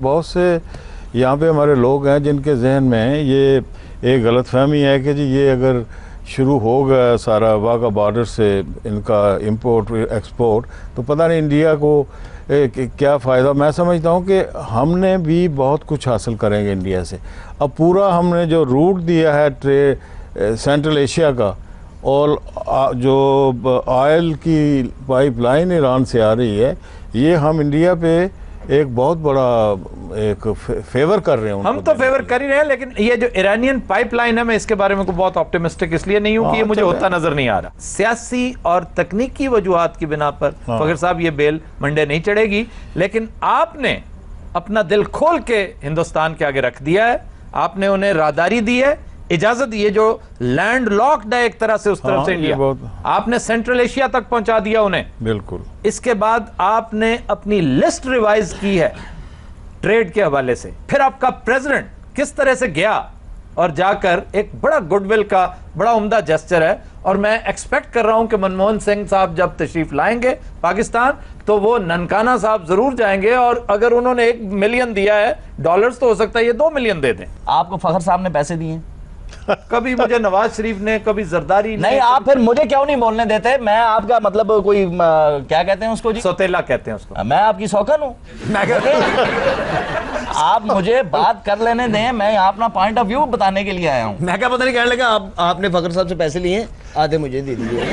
بہت سے یہاں پہ ہمارے لوگ ہیں جن کے ذہن میں یہ ایک غلط فہمی ہے کہ جی یہ اگر شروع ہو گیا سارا واگا بارڈر سے ان کا امپورٹ ایکسپورٹ تو پتہ نہیں انڈیا کو کیا فائدہ. میں سمجھتا ہوں کہ ہم نے بھی بہت کچھ حاصل کریں گے انڈیا سے. اب پورا ہم نے جو روٹ دیا ہے سینٹرل ایشیا کا، اور جو آئل کی پائپ لائن ایران سے آ رہی ہے، یہ ہم انڈیا پہ ایک بہت بڑا ایک فیور کر رہے ہیں. ہم تو فیور کر ہی رہے ہیں، لیکن یہ جو ایرانین پائپ لائن ہے، میں اس کے بارے میں بہت آپٹیمسٹک اس لیے نہیں ہوں کہ یہ مجھے ہوتا نظر نہیں آ رہا. سیاسی اور تکنیکی وجوہات کی بنا پر فخر صاحب یہ بیل منڈے نہیں چڑھے گی، لیکن آپ نے اپنا دل کھول کے ہندوستان کے آگے رکھ دیا ہے. آپ نے انہیں راہداری دی ہے، اجازت دی ہے، جو لینڈ لاکڈ ہے ایک طرح سے اس طرف سے انڈیا، آپ نے سینٹرل ایشیا تک پہنچا دیا انہیں. بالکل. اس کے بعد آپ نے اپنی لسٹ ریوائز کی ہے ٹریڈ کے حوالے سے. پھر آپ کا پریزیڈنٹ کس طرح سے گیا اور جا کر ایک بڑا گڈ ول کا بڑا عمدہ جسچر ہے. اور میں ایکسپیکٹ کر رہا ہوں کہ منموہن سنگھ صاحب جب تشریف لائیں گے پاکستان تو وہ ننکانہ صاحب ضرور جائیں گے، اور اگر انہوں نے $1 ملین دیا ہے ڈالرز تو ہو سکتا ہے یہ $2 ملین دے دیں. آپ کو فخر صاحب نے پیسے دیے؟ کبھی مجھے نواز شریف نے، کبھی زرداری نے. نہیں، آپ پھر مجھے کیوں نہیں بولنے دیتے؟ میں آپ کا مطلب کوئی کیا کہتے ہیں اس کو جی؟ سوتیلا کہتے ہیں اس کو. میں آپ کی سوکن ہوں؟ آپ مجھے بات کر لینے دیں، میں اپنا پوائنٹ آف ویو بتانے کے لیے آیا ہوں. میں کیا پتہ نہیں کہنے لگا آپ نے فخر صاحب سے پیسے لیے، آدھے مجھے دے دیے.